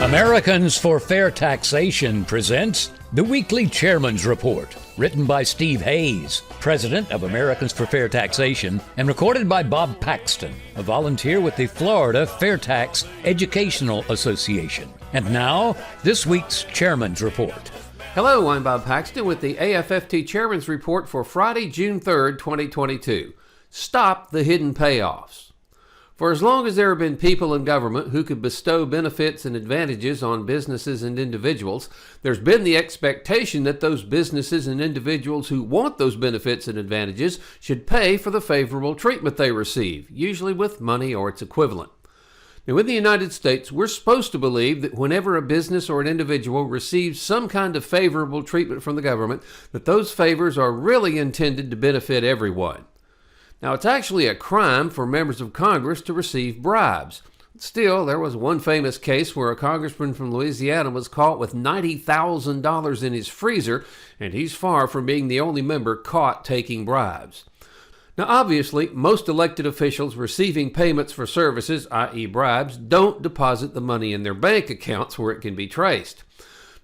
Americans for Fair Taxation presents the Weekly Chairman's Report, written by Steve Hayes, President of Americans for Fair Taxation, and recorded by Bob Paxton, a volunteer with the Florida FAIRtax Educational Association. And now, this week's Chairman's Report. Hello, I'm Bob Paxton with the AFFT Chairman's Report for Friday, June 3rd, 2022. Stop the hidden payoffs. For as long as there have been people in government who could bestow benefits and advantages on businesses and individuals, there's been the expectation that those businesses and individuals who want those benefits and advantages should pay for the favorable treatment they receive, usually with money or its equivalent. Now, in the United States, we're supposed to believe that whenever a business or an individual receives some kind of favorable treatment from the government, that those favors are really intended to benefit everyone. Now, it's actually a crime for members of Congress to receive bribes. Still, there was one famous case where a congressman from Louisiana was caught with $90,000 in his freezer, and he's far from being the only member caught taking bribes. Now, obviously, most elected officials receiving payments for services, i.e. bribes, don't deposit the money in their bank accounts where it can be traced.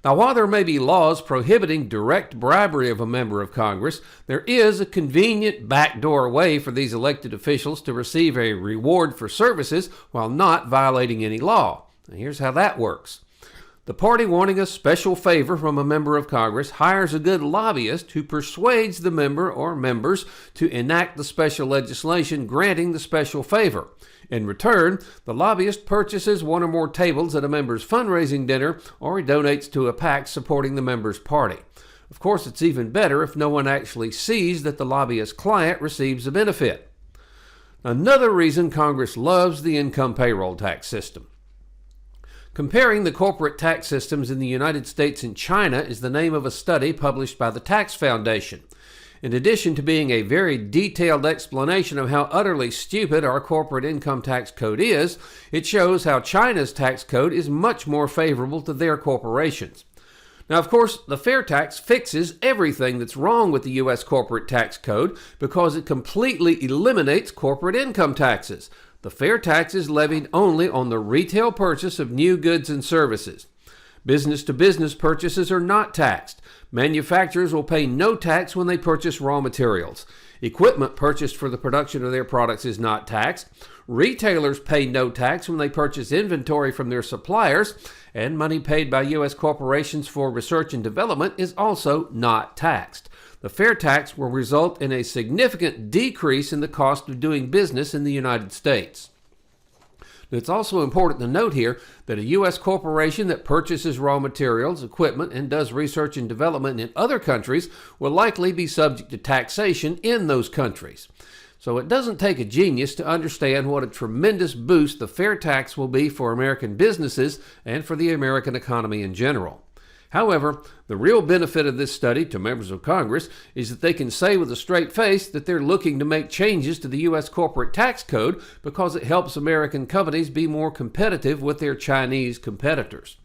Now, while there may be laws prohibiting direct bribery of a member of Congress, there is a convenient backdoor way for these elected officials to receive a reward for services while not violating any law. Now, here's how that works. The party wanting a special favor from a member of Congress hires a good lobbyist who persuades the member or members to enact the special legislation granting the special favor. In return, the lobbyist purchases one or more tables at a member's fundraising dinner, or he donates to a PAC supporting the member's party. Of course, it's even better if no one actually sees that the lobbyist's client receives a benefit. Another reason Congress loves the income payroll tax system. Comparing the corporate tax systems in the United States and China is the name of a study published by the Tax Foundation. In addition to being a very detailed explanation of how utterly stupid our corporate income tax code is, it shows how China's tax code is much more favorable to their corporations. Now, of course, the FAIRtax fixes everything that's wrong with the U.S. corporate tax code because it completely eliminates corporate income taxes. The FAIRtax is levied only on the retail purchase of new goods and services. Business-to-business purchases are not taxed. Manufacturers will pay no tax when they purchase raw materials. Equipment purchased for the production of their products is not taxed. Retailers pay no tax when they purchase inventory from their suppliers, and money paid by U.S. corporations for research and development is also not taxed. The FAIRtax will result in a significant decrease in the cost of doing business in the United States. It's also important to note here that a U.S. corporation that purchases raw materials, equipment, and does research and development in other countries will likely be subject to taxation in those countries. So it doesn't take a genius to understand what a tremendous boost the FAIRtax will be for American businesses and for the American economy in general. However, the real benefit of this study to members of Congress is that they can say with a straight face that they're looking to make changes to the U.S. corporate tax code because it helps American companies be more competitive with their Chinese competitors.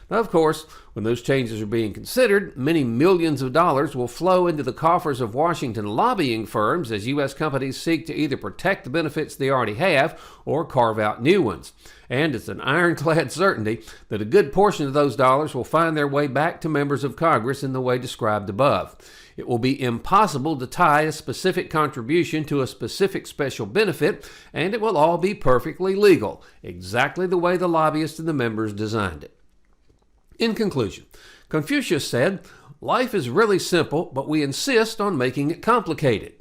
Now, of course, when those changes are being considered, many millions of dollars will flow into the coffers of Washington lobbying firms as U.S. companies seek to either protect the benefits they already have or carve out new ones. And it's an ironclad certainty that a good portion of those dollars will find their way back to members of Congress in the way described above. It will be impossible to tie a specific contribution to a specific special benefit, and it will all be perfectly legal, exactly the way the lobbyists and the members designed it. In conclusion, Confucius said, "Life is really simple, but we insist on making it complicated."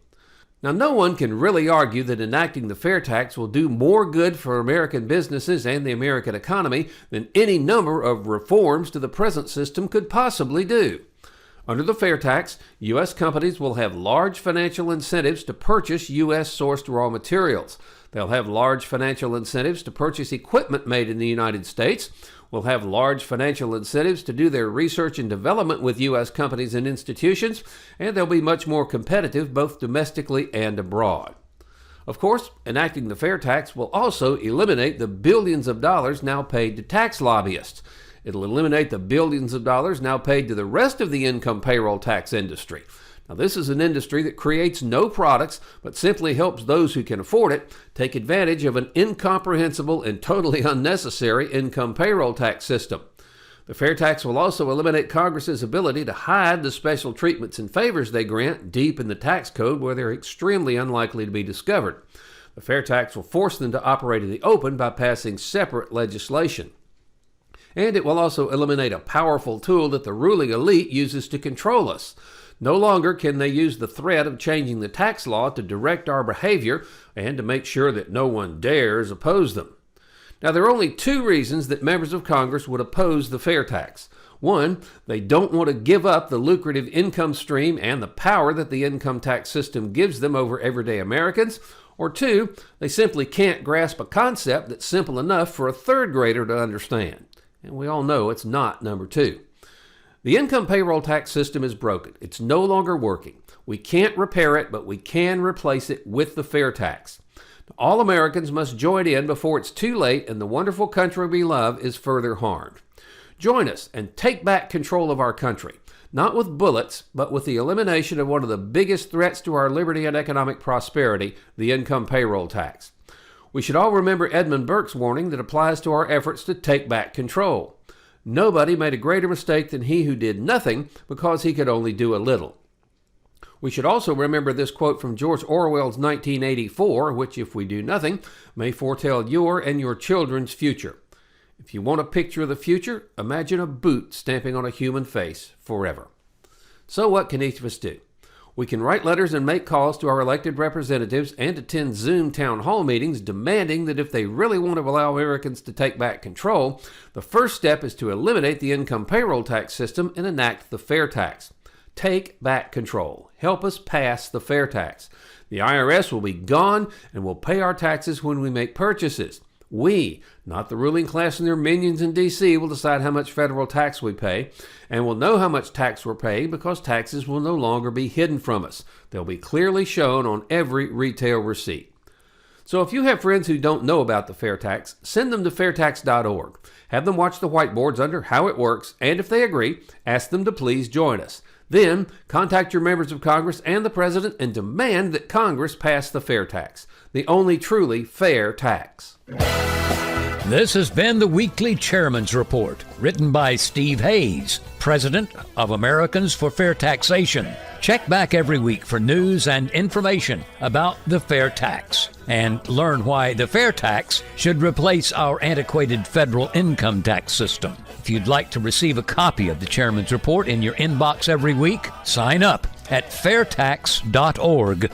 Now, no one can really argue that enacting the FAIRtax will do more good for American businesses and the American economy than any number of reforms to the present system could possibly do. Under the FAIRtax, U.S. companies will have large financial incentives to purchase U.S.-sourced raw materials. They'll have large financial incentives to purchase equipment made in the United States. Will have large financial incentives to do their research and development with U.S. companies and institutions, and they'll be much more competitive both domestically and abroad. Of course, enacting the FAIRtax will also eliminate the billions of dollars now paid to tax lobbyists. It'll eliminate the billions of dollars now paid to the rest of the income payroll tax industry. Now, this is an industry that creates no products, but simply helps those who can afford it take advantage of an incomprehensible and totally unnecessary income payroll tax system. The FAIRtax will also eliminate Congress's ability to hide the special treatments and favors they grant deep in the tax code where they're extremely unlikely to be discovered. The FAIRtax will force them to operate in the open by passing separate legislation. And it will also eliminate a powerful tool that the ruling elite uses to control us. No longer can they use the threat of changing the tax law to direct our behavior and to make sure that no one dares oppose them. Now, there are only two reasons that members of Congress would oppose the FAIRtax. One, they don't want to give up the lucrative income stream and the power that the income tax system gives them over everyday Americans. Or two, they simply can't grasp a concept that's simple enough for a third grader to understand. And we all know it's not number two. The income payroll tax system is broken. It's no longer working. We can't repair it, but we can replace it with the FAIRtax. All Americans must join in before it's too late and the wonderful country we love is further harmed. Join us and take back control of our country, not with bullets, but with the elimination of one of the biggest threats to our liberty and economic prosperity, the income payroll tax. We should all remember Edmund Burke's warning that applies to our efforts to take back control. Nobody made a greater mistake than he who did nothing because he could only do a little. We should also remember this quote from George Orwell's 1984, which, if we do nothing, may foretell your and your children's future. If you want a picture of the future, imagine a boot stamping on a human face forever. So what can each of us do? We can write letters and make calls to our elected representatives and attend Zoom town hall meetings demanding that if they really want to allow Americans to take back control, the first step is to eliminate the income payroll tax system and enact the FAIRtax. Take back control. Help us pass the FAIRtax. The IRS will be gone and we'll pay our taxes when we make purchases. We, not the ruling class and their minions in D.C., will decide how much federal tax we pay, and we'll know how much tax we're paying because taxes will no longer be hidden from us. They'll be clearly shown on every retail receipt. So if you have friends who don't know about the FAIRtax, send them to FAIRtax.org. Have them watch the whiteboards under how it works, and if they agree, ask them to please join us. Then, contact your members of Congress and the President and demand that Congress pass the FAIRtax, the only truly fair tax. This has been the Weekly Chairman's Report, written by Steve Hayes, President of Americans for Fair Taxation. Check back every week for news and information about the fair tax and learn why the fair tax should replace our antiquated federal income tax system. If you'd like to receive a copy of the Chairman's Report in your inbox every week, sign up at FAIRtax.org.